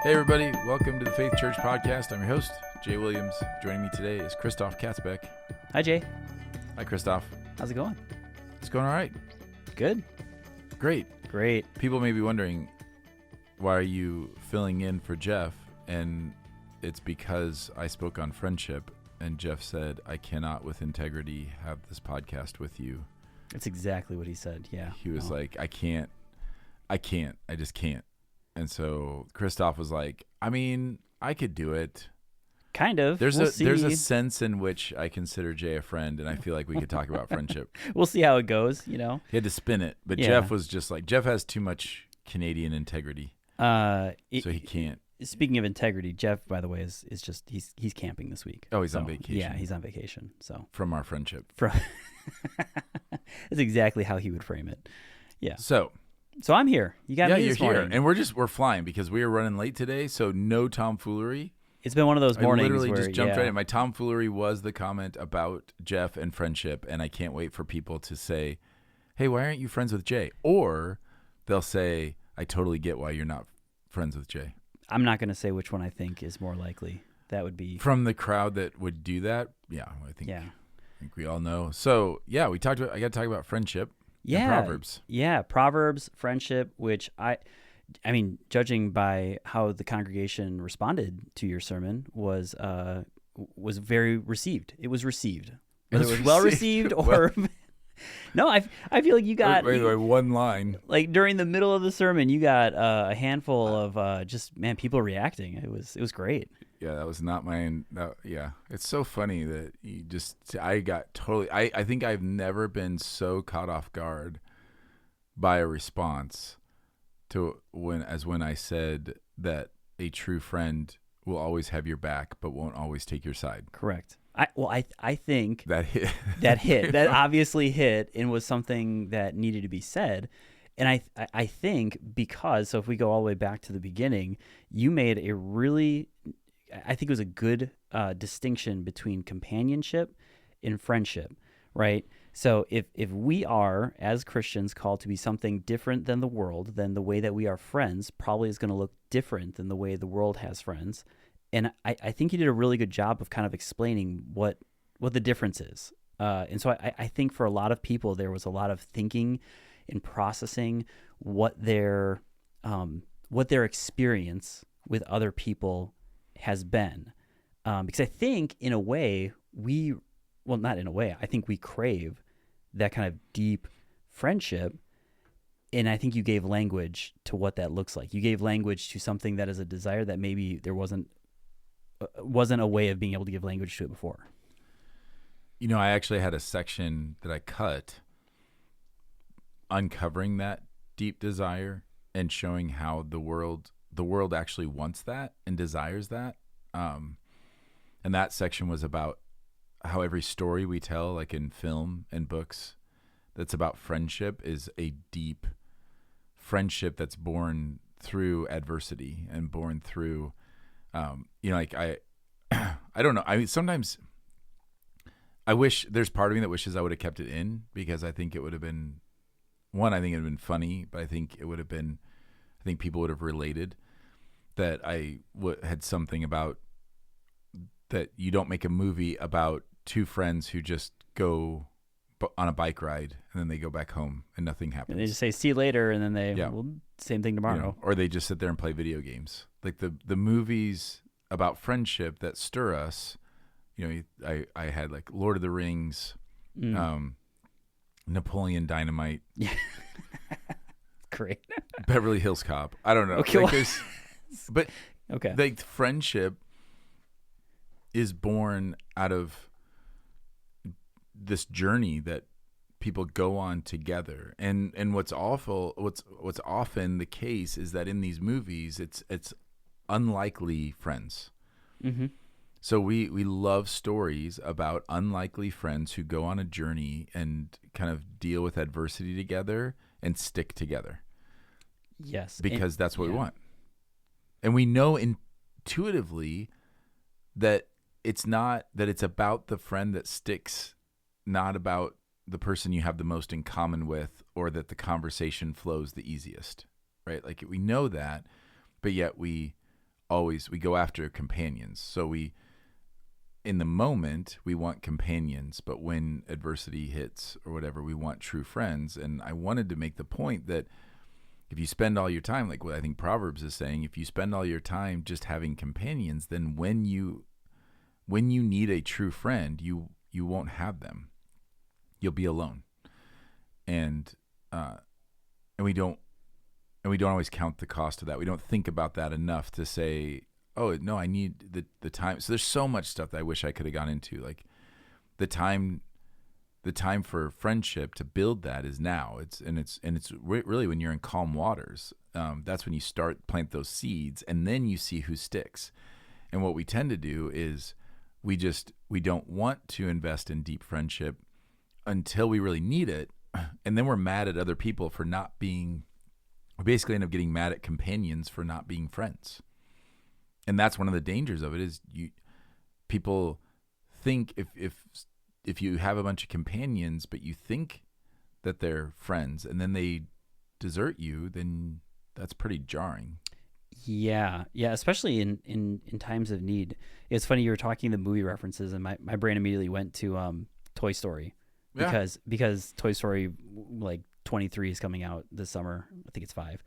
Hey everybody, welcome to the Faith Church Podcast. I'm your host, Jay Williams. Joining me today is Christoph Katzbeck. Hi, Jay. Hi, Christoph. How's it going? It's going all right. Good. Great. Great. People may be wondering, why are you filling in for Jeff? And it's because I spoke on friendship, and Jeff said, I cannot with integrity have this podcast with you. That's exactly what he said, yeah. He was like, I just can't. And so Christoph was like, I mean, I could do it. Kind of. There's We'll a see. sense in which I consider Jay a friend, and I feel like we could talk about friendship. We'll see how it goes, you know. He had to spin it, but Yeah. Jeff was just like, Jeff has too much Canadian integrity, so he can't. Speaking of integrity, Jeff, by the way, is just he's camping this week. Oh, he's on vacation. Yeah, he's on vacation. So From our friendship. that's exactly how he would frame it. Yeah. So So I'm here. You got me you're this here, morning. and we're flying because we are running late today. So no tomfoolery. It's been one of those mornings I literally where just jumped yeah. right in. My tomfoolery was the comment about Jeff and friendship, and I can't wait for people to say, hey, why aren't you friends with Jay? Or they'll say, I totally get why you're not friends with Jay. I'm not going to say which one I think is more likely. That would be From the crowd that would do that, yeah, I think we all know. So yeah, I got to talk about friendship. And Proverbs. Yeah, Proverbs, friendship, which I mean, judging by how the congregation responded to your sermon was very received. It was received. Whether it was well received or no, I feel like you got Wait, one line. like during the middle of the sermon, you got a handful of just people reacting. It was great. Yeah, that was not mine. Yeah, it's so funny that I got totally. I think I've never been so caught off guard by a response to when I said that a true friend will always have your back but won't always take your side. Correct. I think That hit. that obviously hit and was something that needed to be said. And I think because, so if we go all the way back to the beginning, you made a really, I think it was a good distinction between companionship and friendship, right? So if we are, as Christians, called to be something different than the world, then the way that we are friends probably is going to look different than the way the world has friends. And I think you did a really good job of kind of explaining what the difference is. And so I think for a lot of people, there was a lot of thinking and processing what their experience with other people has been. Because I think in a way not in a way, I think we crave that kind of deep friendship. And I think you gave language to what that looks like. You gave language to something that is a desire that maybe there wasn't a way of being able to give language to it before. You know, I actually had a section that I cut uncovering that deep desire and showing how the world actually wants that and desires that. And that section was about how every story we tell, like in film and books, that's about friendship is a deep friendship that's born through adversity and born through, like I don't know. I mean, sometimes I wish there's part of me that wishes I would have kept it in because I think it would have been I think it would have been funny, but I think people would have related that I had something about that you don't make a movie about two friends who just go on a bike ride and then they go back home and nothing happens. And they just say, see you later. And then same thing tomorrow. Or they just sit there and play video games. Like the movies about friendship that stir us, I had like Lord of the Rings, Napoleon Dynamite. Yeah. Great. Beverly Hills Cop. I don't know. Okay, But okay. Like friendship is born out of this journey that people go on together. And what's often the case is that in these movies, it's unlikely friends. Mm-hmm. So we love stories about unlikely friends who go on a journey and kind of deal with adversity together and stick together. Yes. Because that's what we want. And we know intuitively that it's about the friend that sticks, not about the person you have the most in common with or that the conversation flows the easiest, right? Like we know that, but yet we we go after companions. So in the moment, we want companions, but when adversity hits or whatever, we want true friends. And I wanted to make the point that if you spend all your time, like what I think Proverbs is saying, if you spend all your time just having companions, then when you need a true friend, you won't have them. You'll be alone. And we don't always count the cost of that. We don't think about that enough to say, oh no, I need the time. So there's so much stuff that I wish I could have gone into. Like the time for friendship to build that is now. It's really when you're in calm waters. That's when you plant those seeds, and then you see who sticks. And what we tend to do is we don't want to invest in deep friendship until we really need it, and then we're mad at other people for not being. We basically end up getting mad at companions for not being friends. And that's one of the dangers of it is people think if you have a bunch of companions, but you think that they're friends and then they desert you, then that's pretty jarring. Yeah, especially in times of need. It's funny, you were talking the movie references, and my brain immediately went to Toy Story because Toy Story like 23 is coming out this summer. I think it's 5.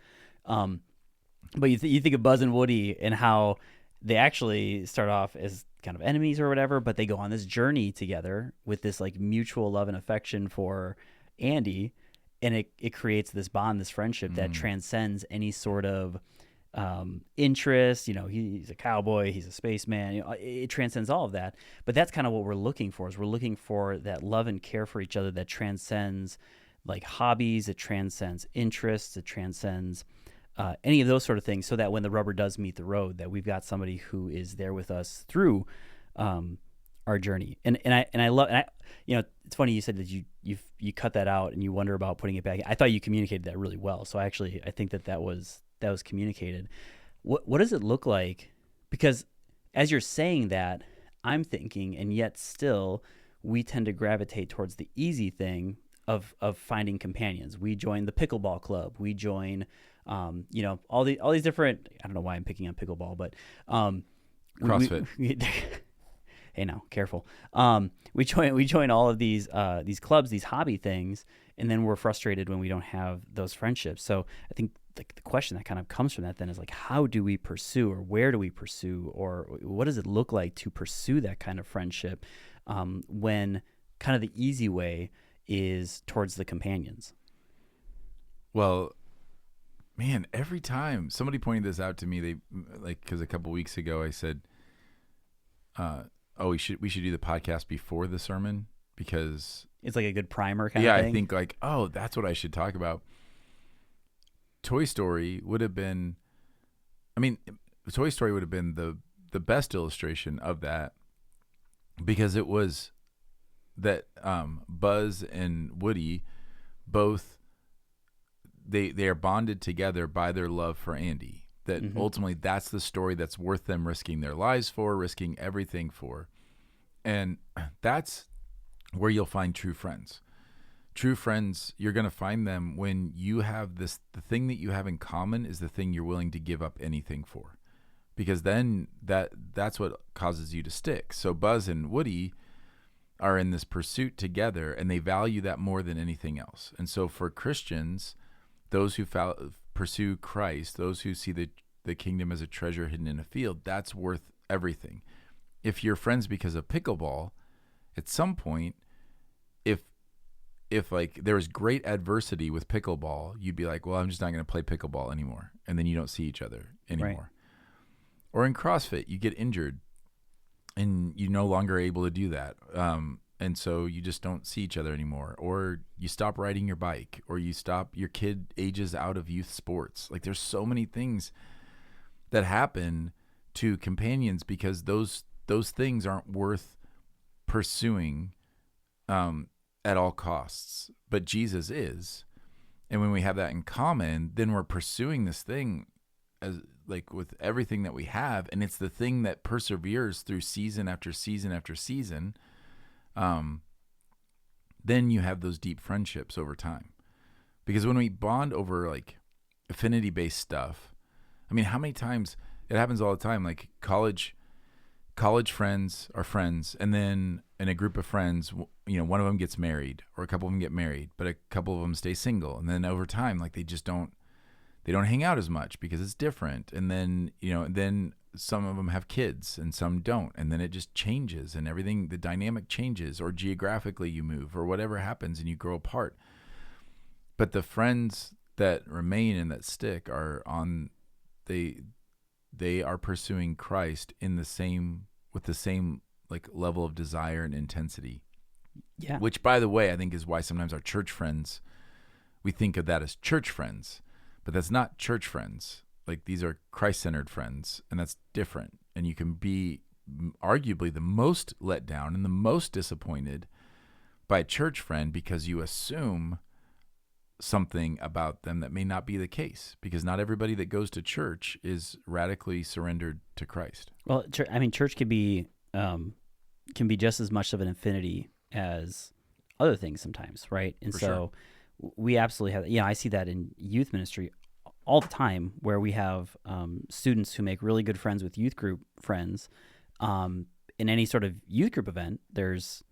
But you think of Buzz and Woody and how they actually start off as kind of enemies or whatever, but they go on this journey together with this like mutual love and affection for Andy, and it creates this bond, this friendship that transcends any sort of interest. He's a cowboy, he's a spaceman. It transcends all of that. But that's kind of what we're looking for. Is we're looking for that love and care for each other that transcends like hobbies, it transcends interests, it transcends any of those sort of things, so that when the rubber does meet the road, that we've got somebody who is there with us through our journey. And I love, it's funny you said that you cut that out and you wonder about putting it back. I thought you communicated that really well. So I think that was communicated. What does it look like? Because as you're saying that, I'm thinking, and yet still we tend to gravitate towards the easy thing of finding companions. We join the pickleball club. We join, all these different. I don't know why I'm picking on pickleball, but CrossFit. Hey, now careful. We join all of these clubs, these hobby things, and then we're frustrated when we don't have those friendships. So I think the question that kind of comes from that then is like, how do we pursue, or where do we pursue, or what does it look like to pursue that kind of friendship when kind of the easy way is towards the companions? Well, man, every time somebody pointed this out to me, because a couple weeks ago I said, we should do the podcast before the sermon because it's like a good primer kind of thing. Yeah, I think like, that's what I should talk about. Toy Story would have been the best illustration of that, because it was that Buzz and Woody both they are bonded together by their love for Andy. That ultimately that's the story that's worth them risking their lives for, risking everything for. And that's where you'll find true friends. True friends, you're going to find them when you have the thing that you have in common is the thing you're willing to give up anything for. Because then that's what causes you to stick. So Buzz and Woody are in this pursuit together, and they value that more than anything else. And so for Christians, those who pursue Christ, those who see the kingdom as a treasure hidden in a field, that's worth everything. If you're friends because of pickleball, at some point, if like there was great adversity with pickleball, you'd be like, well, I'm just not going to play pickleball anymore. And then you don't see each other anymore. Right. Or in CrossFit, you get injured and you're no longer able to do that. And so you just don't see each other anymore. Or you stop riding your bike, or your kid ages out of youth sports. Like there's so many things that happen to companions because those things aren't worth pursuing at all costs. But Jesus is. And when we have that in common, then we're pursuing this thing as like with everything that we have, and it's the thing that perseveres through season after season after season. Then you have those deep friendships over time. Because when we bond over like affinity-based stuff, I mean, how many times It happens all the time. Like college friends are friends, and then in a group of friends, one of them gets married, or a couple of them get married, but a couple of them stay single, and then over time, like they don't hang out as much because it's different, and then then some of them have kids and some don't, and then it just changes, and everything, the dynamic changes, or geographically you move, or whatever happens, and you grow apart. But the friends that remain and that stick are on they are pursuing Christ with the same like level of desire and intensity. Yeah. Which, by the way, I think is why sometimes our church friends, we think of that as church friends, but that's not church friends. Like, these are Christ-centered friends, and that's different. And you can be arguably the most let down and the most disappointed by a church friend because you assume something about them that may not be the case, because not everybody that goes to church is radically surrendered to Christ. Well, church can be just as much of an affinity as other things sometimes, right? And For so sure. we absolutely have. I see that in youth ministry all the time, where we have students who make really good friends with youth group friends. In any sort of youth group event, there's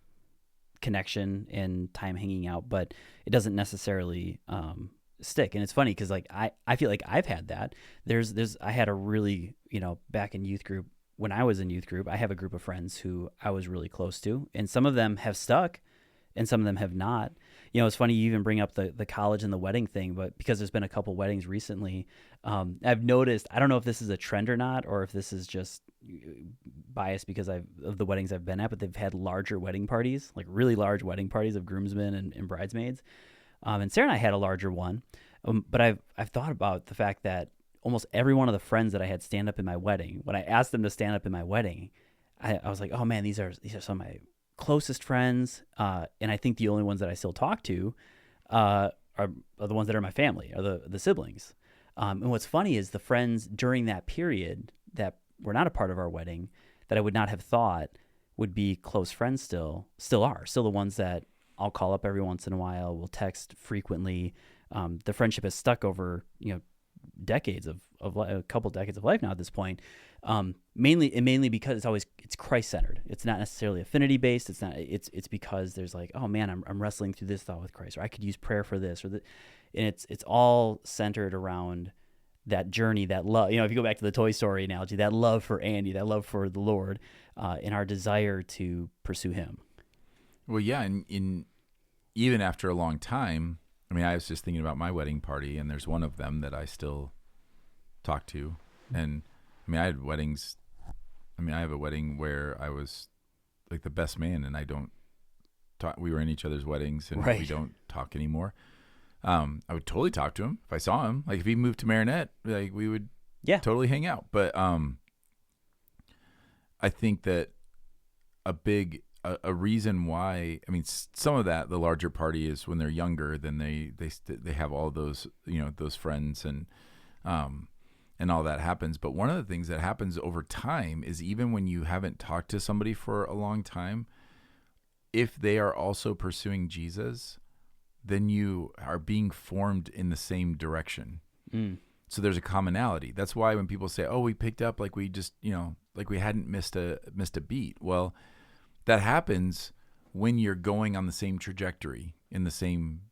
connection and time hanging out, but it doesn't necessarily stick. And it's funny because like I feel like I've had that. I had a really, back in youth group, when I was in youth group, I have a group of friends who I was really close to, and some of them have stuck and some of them have not. It's funny you even bring up the college and the wedding thing, but because there's been a couple weddings recently, I've noticed, I don't know if this is a trend or not, or if this is just biased because of the weddings I've been at, but they've had larger wedding parties, like really large wedding parties of groomsmen and bridesmaids. And Sarah and I had a larger one, but I've thought about the fact that almost every one of the friends that I had stand up in my wedding, when I asked them to stand up in my wedding, I was like, oh man, these are some of my closest friends, and I think the only ones that I still talk to are the ones that are my family, are the siblings. And what's funny is the friends during that period that were not a part of our wedding, that I would not have thought would be close friends still are the ones that I'll call up every once in a while. We'll text frequently. The friendship has stuck over decades of a couple decades of life now at this point. Mainly because it's Christ-centered. It's not necessarily affinity based. It's because there's like, oh man, I'm wrestling through this thought with Christ, or I could use prayer for this, and it's all centered around that journey, that love. If you go back to the Toy Story analogy, that love for Andy, that love for the Lord, and our desire to pursue Him. Well, yeah, and even after a long time, I was just thinking about my wedding party, and there's one of them that I still talk to, and I had weddings. I have a wedding where I was like the best man, and I don't talk. We were in each other's weddings, and Right. we don't talk anymore. I would totally talk to him if I saw him. Like if he moved to Marinette, like we would totally hang out. But I think that a reason why, some of that, the larger party is when they're younger, then they have all those, those friends and all that happens. But one of the things that happens over time is, even when you haven't talked to somebody for a long time, if they are also pursuing Jesus, then you are being formed in the same direction. So there's a commonality. That's why when people say, oh, we picked up, like we just, like we hadn't missed a beat. Well, that happens when you're going on the same trajectory, in the same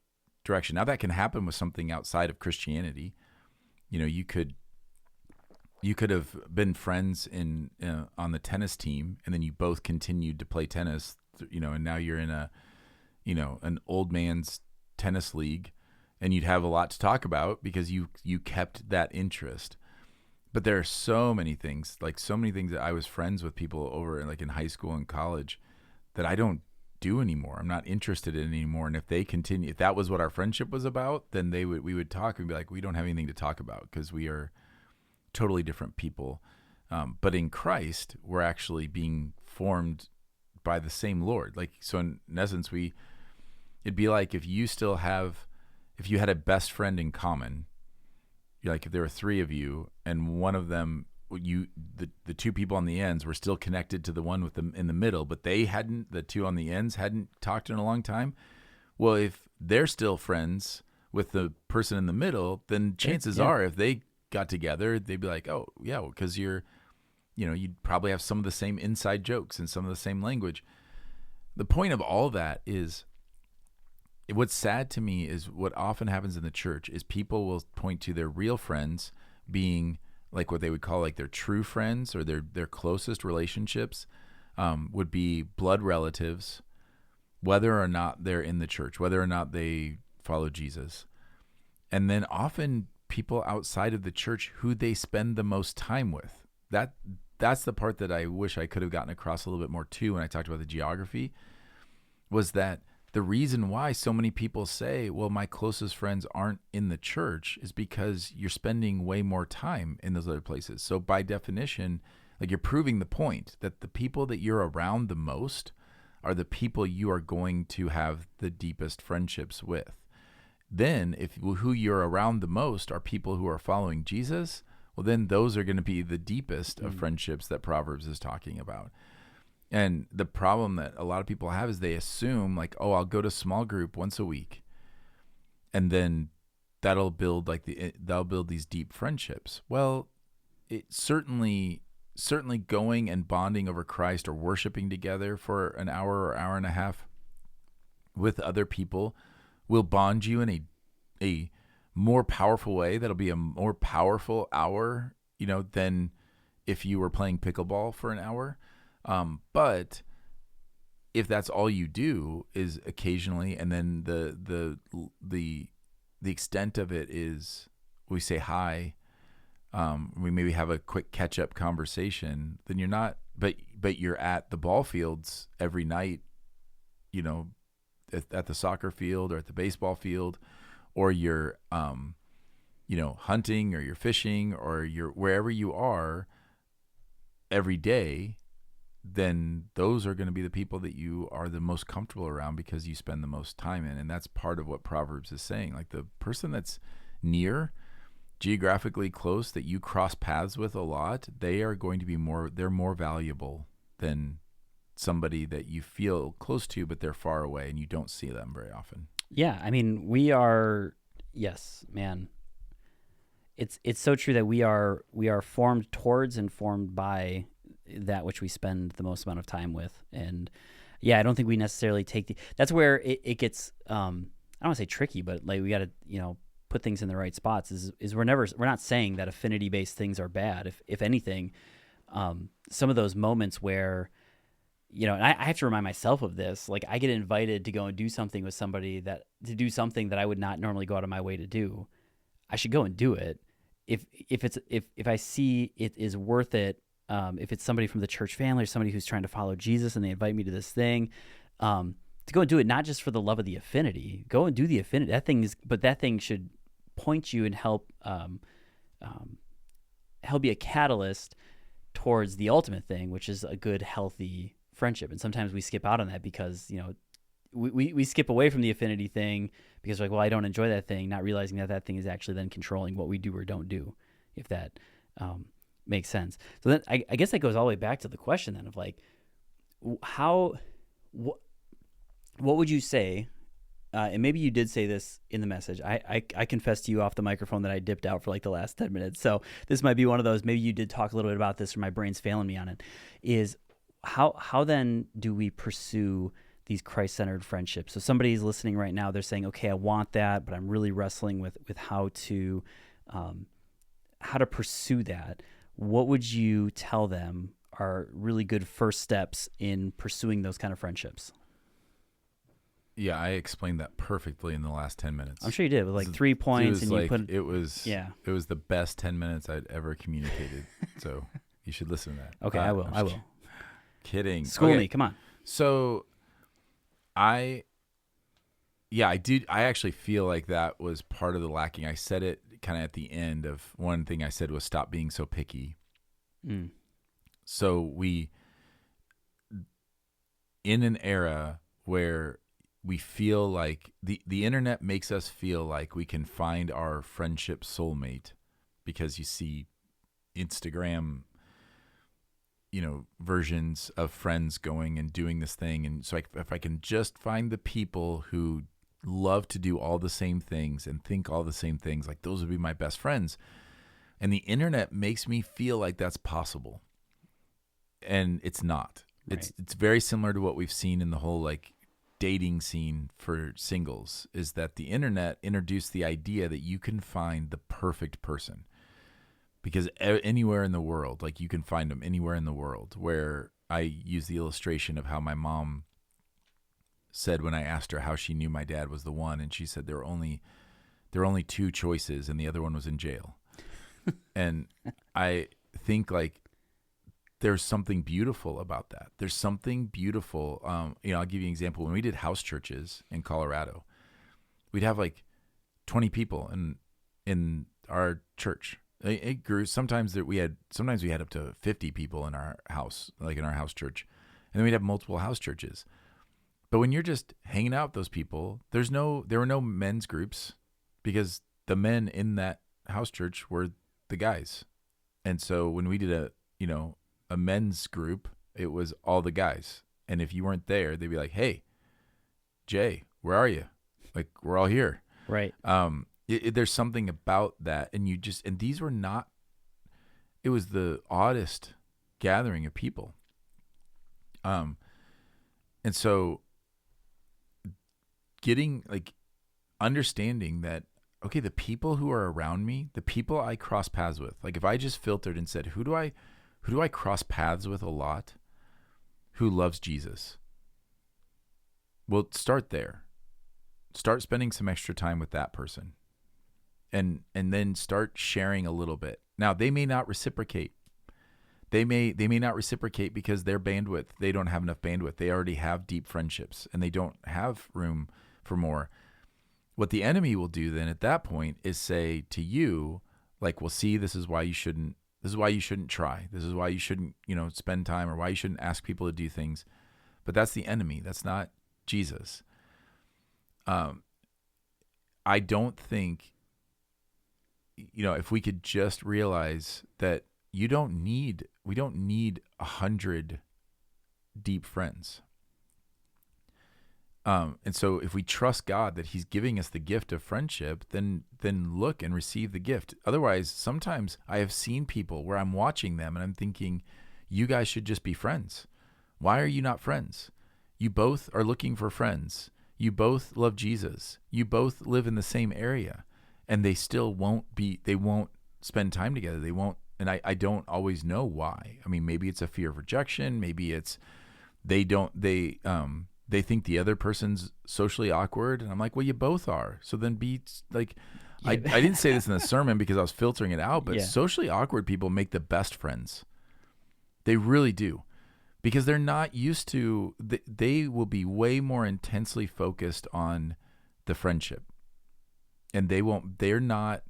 direction. Now that can happen with something outside of Christianity. You could have been friends on the tennis team, and then you both continued to play tennis, and now you're in an old man's tennis league, and you'd have a lot to talk about because you kept that interest. But there are so many things that I was friends with people over like in high school and college that I don't do anymore. I'm not interested in anymore. And if that was what our friendship was about, then we would talk and be like, we don't have anything to talk about because we are totally different people. But in Christ, we're actually being formed by the same Lord. Like, so in essence, it'd be like if you had a best friend in common, like if there were three of you and one of them, the two people on the ends were still connected to the one with them in the middle, but the two on the ends hadn't talked in a long time. Well, if they're still friends with the person in the middle, then chances are if they got together, they'd be like, oh yeah, because you'd probably have some of the same inside jokes and some of the same language. The point of all that is, what's sad to me is what often happens in the church is people will point to their real friends being like what they would call like their true friends, or their closest relationships would be blood relatives, whether or not they're in the church, whether or not they follow Jesus. And then often people outside of the church who they spend the most time with. That's the part that I wish I could have gotten across a little bit more too when I talked about the geography, was that the reason why so many people say, well, my closest friends aren't in the church, is because you're spending way more time in those other places. So by definition, like, you're proving the point that the people that you're around the most are the people you are going to have the deepest friendships with. Then if who you're around the most are people who are following Jesus, well, then those are going to be the deepest of friendships that Proverbs is talking about. And the problem that a lot of people have is they assume like, oh, I'll go to small group once a week, and then that'll build these deep friendships. Well, it certainly going and bonding over Christ or worshiping together for an hour or hour and a half with other people will bond you in a more powerful way. That'll be a more powerful hour, than if you were playing pickleball for an hour. But if that's all you do is occasionally, and then the extent of it is we say hi, we maybe have a quick catch up conversation, then you're not, but you're at the ball fields every night, at the soccer field or at the baseball field, or you're, hunting, or you're fishing, or you're wherever you are every day, then those are going to be the people that you are the most comfortable around because you spend the most time in. And that's part of what Proverbs is saying. Like, the person that's near, geographically close, that you cross paths with a lot, they are going to be they're more valuable than somebody that you feel close to, but they're far away and you don't see them very often. Yeah. I mean, yes, man. It's so true that we are formed towards and formed by that which we spend the most amount of time with. And yeah, I don't think we necessarily that's where it gets, I don't want to say tricky, but like, we got to, put things in the right spots is we're not saying that affinity based things are bad. If anything, some of those moments where, and I have to remind myself of this, like, I get invited to go and do something with somebody to do something that I would not normally go out of my way to do. I should go and do it. If I see it is worth it, if it's somebody from the church family or somebody who's trying to follow Jesus and they invite me to this thing, to go and do it, not just for the love of the affinity. Go and do the affinity. That thing should point you and help be a catalyst towards the ultimate thing, which is a good, healthy friendship. And sometimes we skip out on that because, we skip away from the affinity thing because we're like, well, I don't enjoy that thing, not realizing that thing is actually then controlling what we do or don't do, if that makes sense. So then I guess that goes all the way back to the question then of like, what would you say, and maybe you did say this in the message. I confessed to you off the microphone that I dipped out for like the last 10 minutes. So this might be one of those, maybe you did talk a little bit about this or my brain's failing me on it, is how then do we pursue these Christ-centered friendships? So somebody's listening right now, they're saying, okay, I want that, but I'm really wrestling with how to pursue that. What would you tell them are really good first steps in pursuing those kind of friendships? Yeah, I explained that perfectly in the last 10 minutes. I'm sure you did, with like 3 points, and it was the best 10 minutes I'd ever communicated. So you should listen to that. Okay, I will. Kidding. School me, come on. So I actually feel like that was part of the lacking. I said it kind of at the end of one thing I said was stop being so picky. So in an era where we feel like the internet makes us feel like we can find our friendship soulmate because you see Instagram, versions of friends going and doing this thing. And so if I can just find the people who love to do all the same things and think all the same things, like those would be my best friends. And the internet makes me feel like that's possible. And it's not. Right. It's very similar to what we've seen in the whole like dating scene for singles, is that the internet introduced the idea that you can find the perfect person. Because anywhere in the world, like you can find them anywhere in the world, where I use the illustration of how my mom said when I asked her how she knew my dad was the one, and she said there were only two choices and the other one was in jail. And I think like there's something beautiful about that. There's something beautiful. I'll give you an example. When we did house churches in Colorado, we'd have like 20 people in our church. It grew. Sometimes we had up to 50 people in our house, like in our house church, and then we'd have multiple house churches. But when you're just hanging out with those people, there were no men's groups, because the men in that house church were the guys. And so when we did a men's group, it was all the guys. And if you weren't there, they'd be like, "Hey, Jay, where are you? Like, we're all here." Right. There's something about that. And these were not, it was the oddest gathering of people. And so understanding that, okay, the people who are around me, the people I cross paths with, like if I just filtered and said, who do I cross paths with a lot who loves Jesus? Well, start there. Start spending some extra time with that person. And then start sharing a little bit. Now, they may not reciprocate. They may not reciprocate because their bandwidth, they don't have enough bandwidth. They already have deep friendships and they don't have room for more. What the enemy will do then at that point is say to you, like, well, see, this is why you shouldn't try. This is why you shouldn't, spend time, or why you shouldn't ask people to do things. But that's the enemy. That's not Jesus. I don't think, if we could just realize that we don't need 100 deep friends. And so if we trust God that he's giving us the gift of friendship, then look and receive the gift. Otherwise, sometimes I have seen people where I'm watching them and I'm thinking, you guys should just be friends. Why are you not friends? You both are looking for friends. You both love Jesus. You both live in the same area, and they still won't spend time together. They won't. And I don't always know why. I mean, maybe it's a fear of rejection. Maybe it's they think the other person's socially awkward. And I'm like, well, you both are. So then be like, yeah. I didn't say this in the sermon because I was filtering it out, but socially awkward people make the best friends. They really do, because they're not used to, they will be way more intensely focused on the friendship. And they're not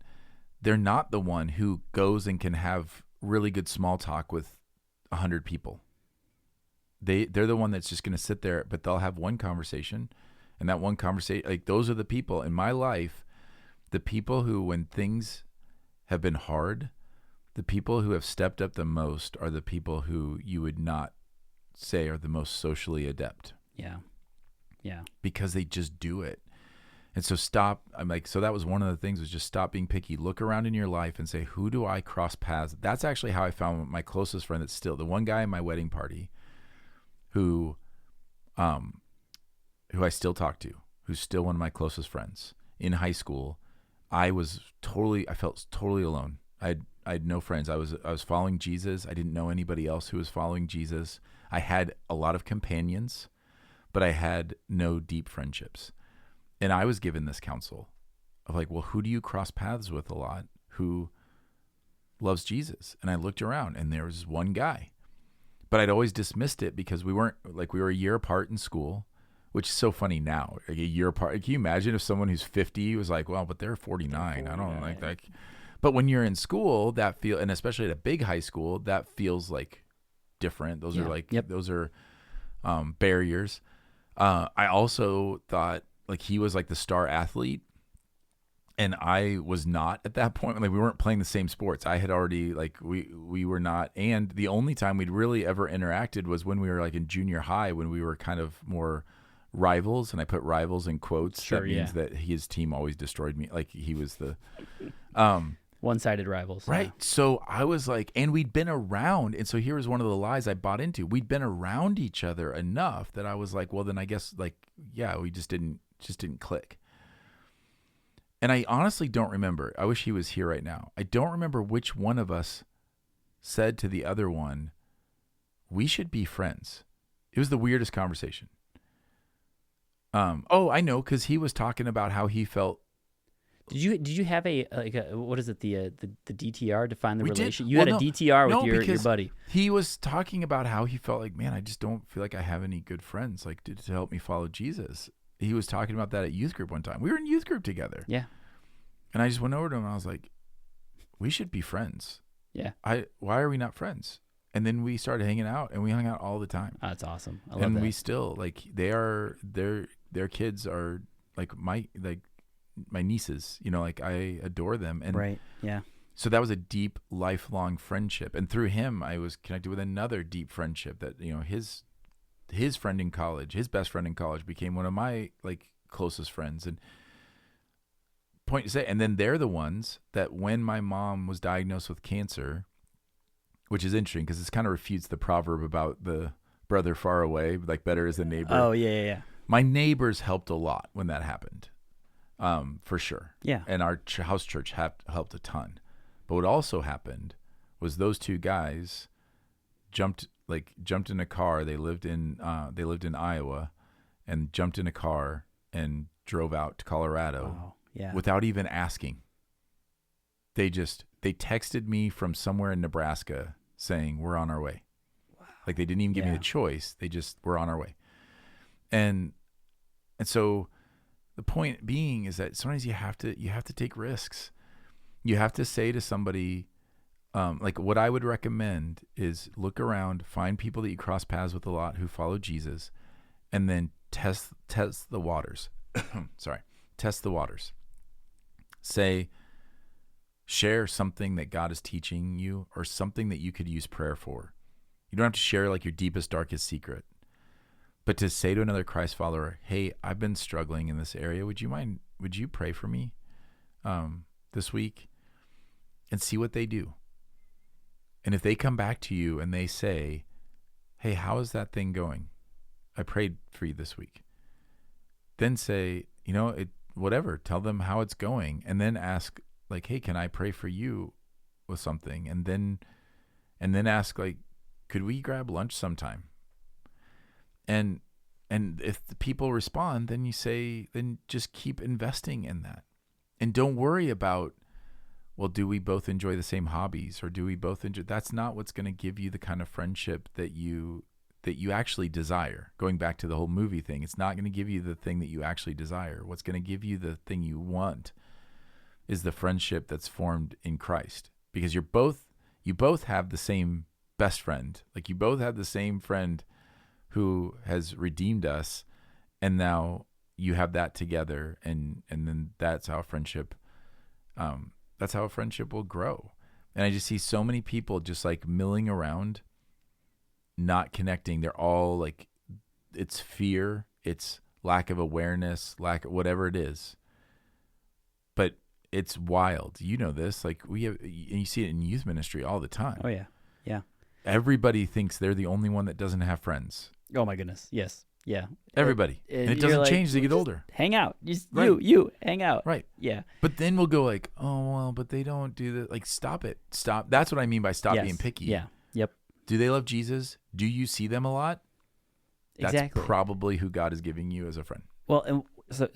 the one who goes and can have really good small talk with 100 people. They're the one that's just going to sit there, but they'll have one conversation, and that one conversation, like, those are the people in my life, the people who, when things have been hard, the people who have stepped up the most are the people who you would not say are the most socially adept. Yeah. Yeah. Because they just do it. And so so that was one of the things, was just stop being picky. Look around in your life and say, who do I cross paths? That's actually how I found my closest friend. That's still the one guy in my wedding party who I still talk to, who's still one of my closest friends. In high school, I felt totally alone. I had no friends. I was following Jesus. I didn't know anybody else who was following Jesus. I had a lot of companions, but I had no deep friendships. And I was given this counsel of like, well, who do you cross paths with a lot who loves Jesus? And I looked around and there was one guy, but I'd always dismissed it because we were a year apart in school, which is so funny now, like a year apart. Can you imagine if someone who's 50 was like, well, but they're 49. I don't like that. But when you're in school, and especially at a big high school, that feels like different. Those are like, those are barriers. I also thought, like, he was like the star athlete, and I was not at that point. Like, we weren't playing the same sports. I had already, like, we were not. And the only time we'd really ever interacted was when we were like in junior high, when we were kind of more rivals. And I put rivals in quotes. Sure, that means that his team always destroyed me. Like, he was the, One-sided rivals. Right. Yeah. So I was like, and we'd been around. And so here was one of the lies I bought into. We'd been around each other enough that I was like, well, then I guess like, yeah, we just didn't click. And I honestly don't remember. I wish he was here right now. I don't remember which one of us said to the other one, we should be friends. It was the weirdest conversation. I know, because he was talking about how he felt. Did you have a what is it, the DTR, define the We did. relation? You Well, had a no. DTR with No, your because buddy. He was talking about how he felt like, man, I just don't feel like I have any good friends like to help me follow Jesus. He was talking about that at youth group one time. We were in youth group together. Yeah. And I just went over to him and I was like, we should be friends. Yeah. Why are we not friends? And then we started hanging out, and we hung out all the time. Oh, that's awesome. I love And that. we still like their kids are like my nieces, like I adore them. And right. Yeah. so that was a deep, lifelong friendship. And through him, I was connected with another deep friendship that, his friend in college, his best friend in college became one of my like closest friends. And point to say, and then they're the ones that when my mom was diagnosed with cancer, which is interesting because this kind of refutes the proverb about the brother far away, like better is the neighbor. Oh, yeah. My neighbors helped a lot when that happened, for sure. Yeah. And our house church helped a ton. But what also happened was those two guys jumped in a car. They lived in Iowa, and jumped in a car and drove out to Colorado. Wow. Yeah. Without even asking. They texted me from somewhere in Nebraska saying we're on our way. Wow. Like they didn't even give me the choice. They just were on our way. And so the point being is that sometimes you have to take risks. You have to say to somebody, like what I would recommend is look around, find people that you cross paths with a lot who follow Jesus, and then test the waters. Sorry. Test the waters. Share something that God is teaching you or something that you could use prayer for. You don't have to share like your deepest, darkest secret. But to say to another Christ follower, hey, I've been struggling in this area. Would you pray for me this week? And see what they do. And if they come back to you and they say, hey, how is that thing going? I prayed for you this week. Then say, whatever, tell them how it's going. And then ask like, hey, can I pray for you with something? And then ask like, could we grab lunch sometime? And if the people respond, then you say, then just keep investing in that. And don't worry about, well, do we both enjoy the same hobbies or do we both enjoy? That's not what's going to give you the kind of friendship that you actually desire. Going back to the whole movie thing, it's not going to give you the thing that you actually desire. What's going to give you the thing you want is the friendship that's formed in Christ, because you both have the same best friend. Like you both have the same friend who has redeemed us, and now you have that together, and then that's how a friendship will grow. And I just see so many people just like milling around, not connecting. They're all like, it's fear, it's lack of awareness, lack of whatever it is. But it's wild. You know this, like and you see it in youth ministry all the time. Oh yeah. Yeah. Everybody thinks they're the only one that doesn't have friends. Oh my goodness. Yes. Yeah. Everybody. And it you're doesn't like, change as they get just older. Hang out. Right. You hang out. Right. Yeah. But then we'll go like, oh, well, but they don't do that. Like, stop it. Stop. That's what I mean by stop Yes. being picky. Yeah. Yep. Do they love Jesus? Do you see them a lot? That's Exactly. probably who God is giving you as a friend. Well, and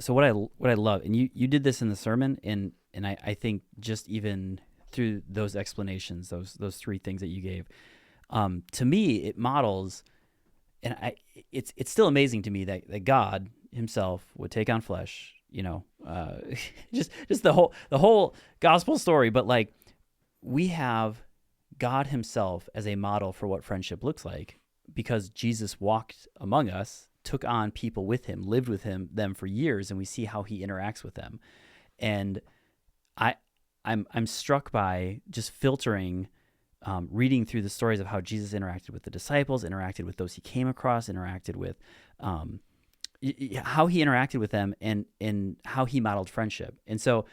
so what I love, and you did this in the sermon, and I think just even through those explanations, those three things that you gave, to me it models, and it's still amazing to me that God Himself would take on flesh, just the whole gospel story, but like we have God Himself as a model for what friendship looks like, because Jesus walked among us, took on people with Him, lived with them for years, and we see how He interacts with them. And I'm struck by just filtering, reading through the stories of how Jesus interacted with the disciples, interacted with those He came across, interacted with how He interacted with them, and how He modeled friendship. And so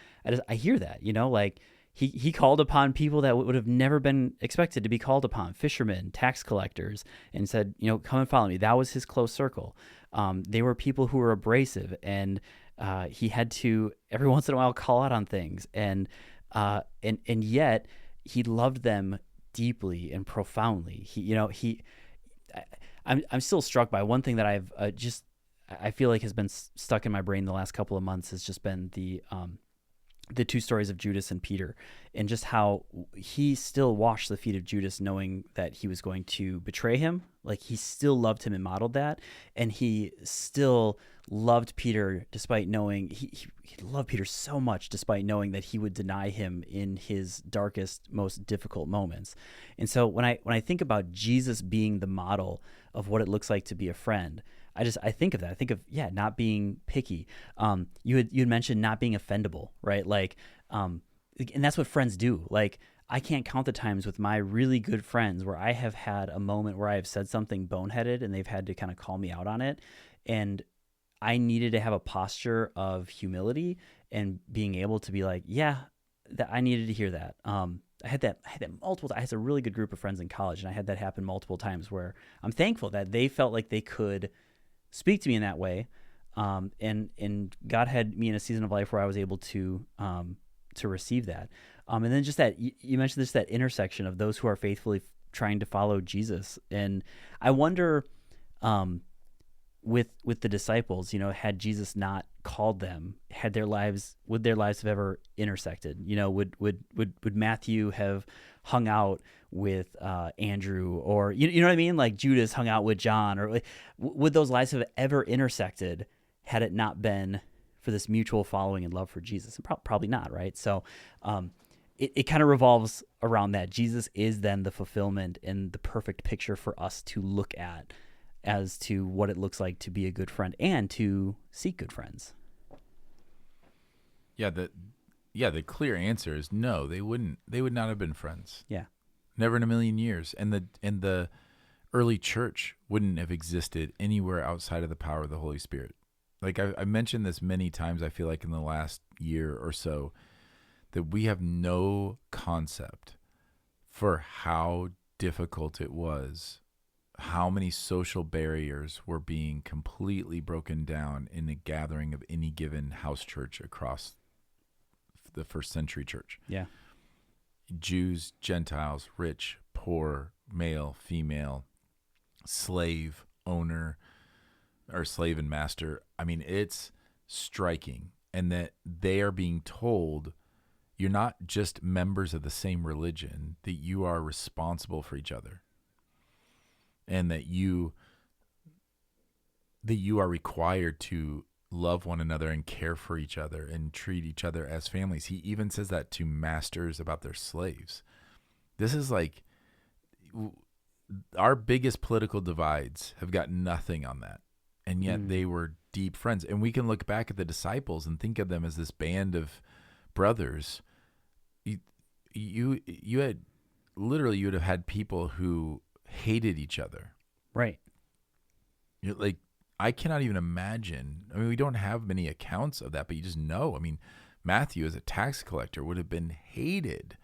I hear that, like he called upon people that would have never been expected to be called upon, fishermen, tax collectors, and said, come and follow me. That was his close circle. They were people who were abrasive, and he had to every once in a while call out on things, and yet he loved them deeply and profoundly. I'm still struck by one thing that I've I feel like has been stuck in my brain the last couple of months has just been the two stories of Judas and Peter, and just how he still washed the feet of Judas, knowing that he was going to betray him. Like, he still loved him and modeled that. And he still loved Peter despite knowing he loved Peter so much, despite knowing that he would deny him in his darkest, most difficult moments. And so when I think about Jesus being the model of what it looks like to be a friend, I think of that. I think of, not being picky. You had mentioned not being offendable, right? Like, and that's what friends do. Like, I can't count the times with my really good friends where I have had a moment where I have said something boneheaded and they've had to kind of call me out on it. And I needed to have a posture of humility and being able to be like, that I needed to hear that. I had that multiple times. I had a really good group of friends in college, and I had that happen multiple times where I'm thankful that they felt like they could speak to me in that way. And God had me in a season of life where I was able to receive that. And then just that, you mentioned this, that intersection of those who are faithfully trying to follow Jesus. And I wonder, with the disciples, had Jesus not called them, would their lives have ever intersected? Would Matthew have hung out with Andrew, or you know what I mean? Like Judas hung out with John, or would those lives have ever intersected had it not been for this mutual following and love for Jesus? And probably not, right? So it kind of revolves around that. Jesus is then the fulfillment and the perfect picture for us to look at as to what it looks like to be a good friend and to seek good friends. The clear answer is no, they wouldn't. They would not have been friends. Yeah. Never in a million years. And the early church wouldn't have existed anywhere outside of the power of the Holy Spirit. Like I mentioned this many times, I feel like in the last year or so, that we have no concept for how difficult it was, how many social barriers were being completely broken down in the gathering of any given house church across the first century church. Yeah. Jews, Gentiles, rich, poor, male, female, slave, owner, or slave and master. I mean, it's striking. And that they are being told, you're not just members of the same religion, that you are responsible for each other. And that you are required to love one another and care for each other and treat each other as families. He even says that to masters about their slaves. This is like our biggest political divides have got nothing on that. And yet they were deep friends. And we can look back at the disciples and think of them as this band of brothers. You would have had people who hated each other. Right. Like, I cannot even imagine. I mean, we don't have many accounts of that, but you just know. I mean, Matthew, as a tax collector, would have been hated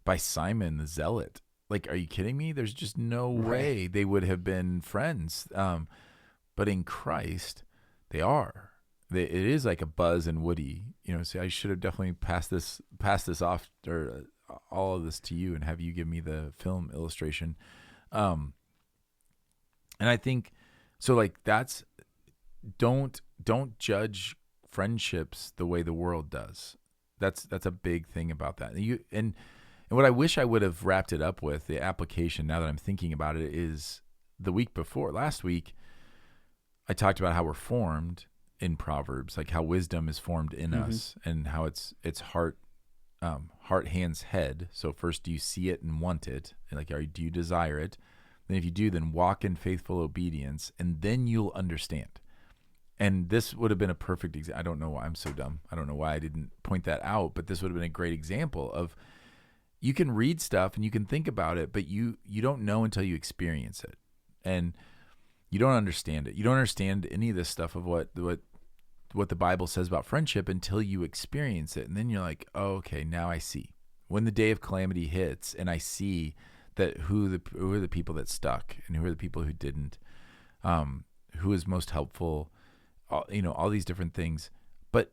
by Simon the Zealot. Like, are you kidding me? There's just no way they would have been friends. But in Christ, they are. It is like a Buzz and Woody. So I should have definitely passed this off, or all of this to you, and have you give me the film illustration. And I think so. Like, that's don't judge friendships the way the world does. That's a big thing about that. And what I wish I would have wrapped it up with, the application, now that I'm thinking about it, is the week before. Last week, I talked about how we're formed in Proverbs, like how wisdom is formed in us, and how it's heart, hands, head. So first, do you see it and want it? And like, do you desire it? Then if you do, then walk in faithful obedience, and then you'll understand. And this would have been a perfect example. I don't know why I'm so dumb. I don't know why I didn't point that out, but this would have been a great example of, you can read stuff and you can think about it, but you don't know until you experience it. And you don't understand it. You don't understand any of this stuff of what the Bible says about friendship until you experience it. And then you're like, oh, okay, now I see. when the day of calamity hits and I see that who are the people that stuck and who are the people who didn't, who is most helpful, all these different things. But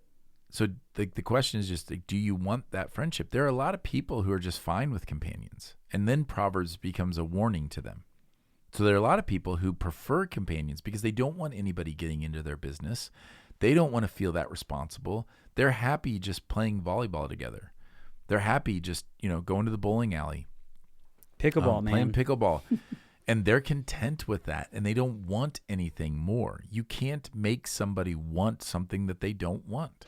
so the question is just like, do you want that friendship? There are a lot of people who are just fine with companions, and then Proverbs becomes a warning to them. So there are a lot of people who prefer companions because they don't want anybody getting into their business. They don't want to feel that responsible. They're happy just playing volleyball together. They're happy just, going to the bowling alley. Pickleball, man. Playing pickleball. And they're content with that, and they don't want anything more. You can't make somebody want something that they don't want.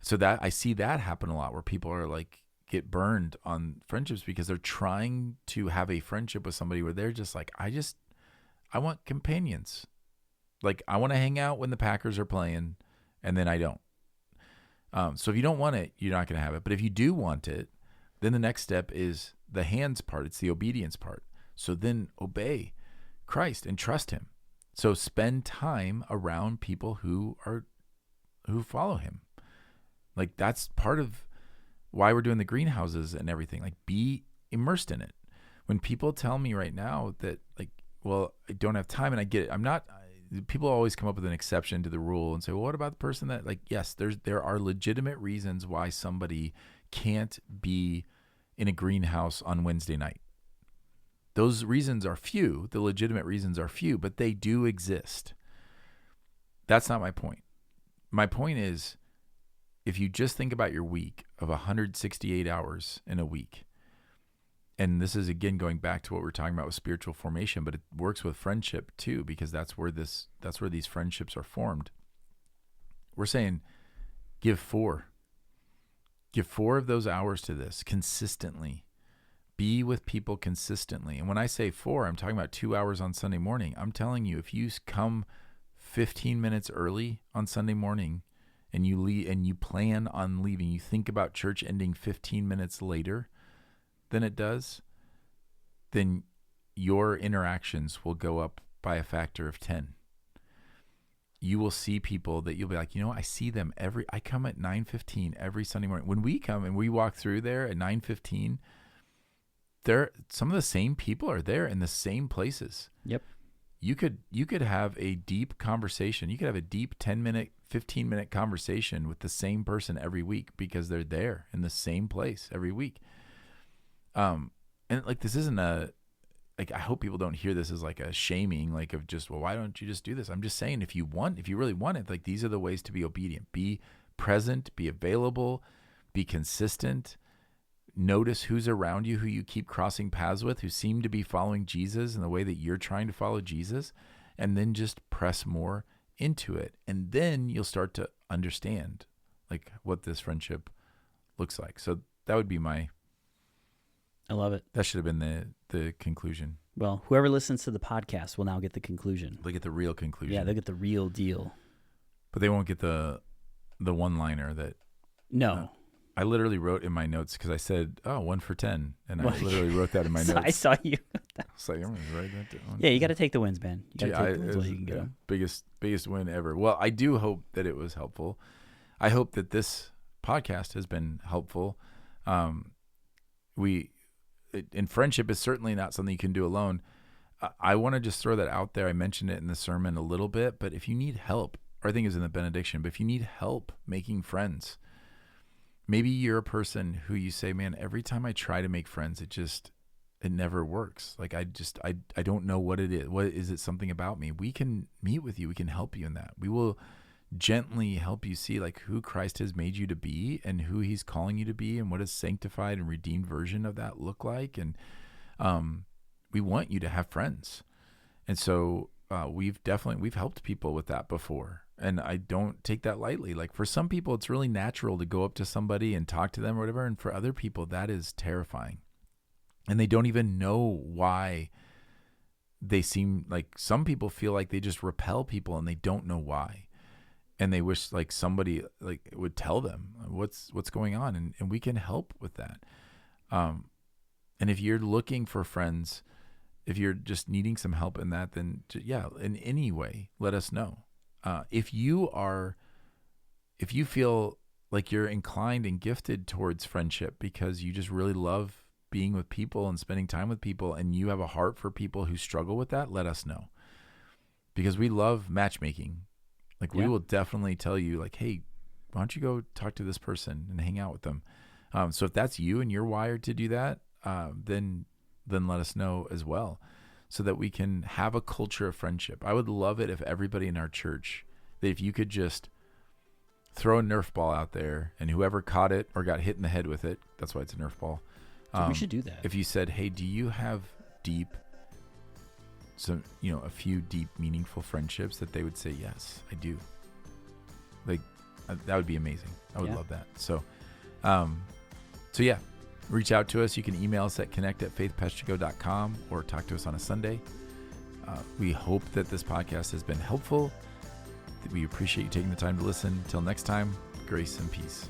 So that I see that happen a lot where people are like, get burned on friendships because they're trying to have a friendship with somebody where they're just like, I want companions. Like, I want to hang out when the Packers are playing, and then I don't. So if you don't want it, you're not going to have it. But if you do want it, then the next step is the hands part. It's the obedience part. So then obey Christ and trust him. So spend time around people who follow him. Like, that's part of why we're doing the greenhouses and everything. Like, be immersed in it. When people tell me right now that, like, well, I don't have time, and I get it. People always come up with an exception to the rule and say, well, what about the person that, like, yes, there are legitimate reasons why somebody can't be in a greenhouse on Wednesday night. Those reasons are few. The legitimate reasons are few, but they do exist. That's not my point. My point is, if you just think about your week of 168 hours in a week, and this is, again, going back to what we're talking about with spiritual formation, but it works with friendship too, because that's where these friendships are formed. We're saying give 4 of those hours to this consistently. Be with people consistently. And when I say 4, I'm talking about 2 hours on Sunday morning. I'm telling you, if you come 15 minutes early on Sunday morning and you leave and you plan on leaving, you think about church ending 15 minutes later than it does, then your interactions will go up by a factor of 10. You will see people that you'll be like, I see them I come at 9:15 every Sunday morning. When we come and we walk through there at 9:15, some of the same people are there in the same places. Yep. You could have a deep conversation. You could have a deep 10-minute, 15-minute conversation with the same person every week because they're there in the same place every week. And like, this isn't I hope people don't hear this as like a shaming, like of just, well, why don't you just do this? I'm just saying, if you really want it, like, these are the ways to be obedient. Be present, be available, be consistent. Notice who's around you, who you keep crossing paths with, who seem to be following Jesus in the way that you're trying to follow Jesus, and then just press more into it. And then you'll start to understand like what this friendship looks like. So that would be I love it. That should have been the conclusion. Well, whoever listens to the podcast will now get the conclusion. They'll get the real conclusion. Yeah, they'll get the real deal. But they won't get the one-liner that... No. I literally wrote in my notes, because I said, 1 for 10. And I literally wrote that in my notes. I saw you. It's like, I'm going to write that down. Yeah, you got to take the wins, man. You got to take the wins while you can get them. Biggest win ever. Well, I do hope that it was helpful. I hope that this podcast has been helpful. And friendship is certainly not something you can do alone. I want to just throw that out there. I mentioned it in the sermon a little bit, but if you need help, or I think it was in the benediction, but if you need help making friends, maybe you're a person who you say, man, every time I try to make friends, it never works. Like, I don't know what it is. What is it? Something about me? We can meet with you. We can help you in that. We will gently help you see like who Christ has made you to be and who he's calling you to be and what a sanctified and redeemed version of that look like. And we want you to have friends. And so we've helped people with that before. And I don't take that lightly. Like, for some people, it's really natural to go up to somebody and talk to them or whatever. And for other people, that is terrifying. And they don't even know why they seem like, some people feel like they just repel people and they don't know why. And they wish like somebody like would tell them what's going on. And we can help with that. And if you're looking for friends, if you're just needing some help in that, then in any way, let us know. If you feel like you're inclined and gifted towards friendship because you just really love being with people and spending time with people, and you have a heart for people who struggle with that, let us know. Because we love matchmaking. Like we will definitely tell you like, hey, why don't you go talk to this person and hang out with them? So if that's you and you're wired to do that, then let us know as well, so that we can have a culture of friendship. I would love it if everybody in our church, that if you could just throw a Nerf ball out there, and whoever caught it or got hit in the head with it, that's why it's a Nerf ball. We should do that. If you said, hey, do you have a few deep, meaningful friendships, that they would say, yes, I do. Like, that would be amazing. I would love that. So yeah, reach out to us. You can email us at connect@faithpastigo.com or talk to us on a Sunday. We hope that this podcast has been helpful. We appreciate you taking the time to listen. Until next time, grace and peace.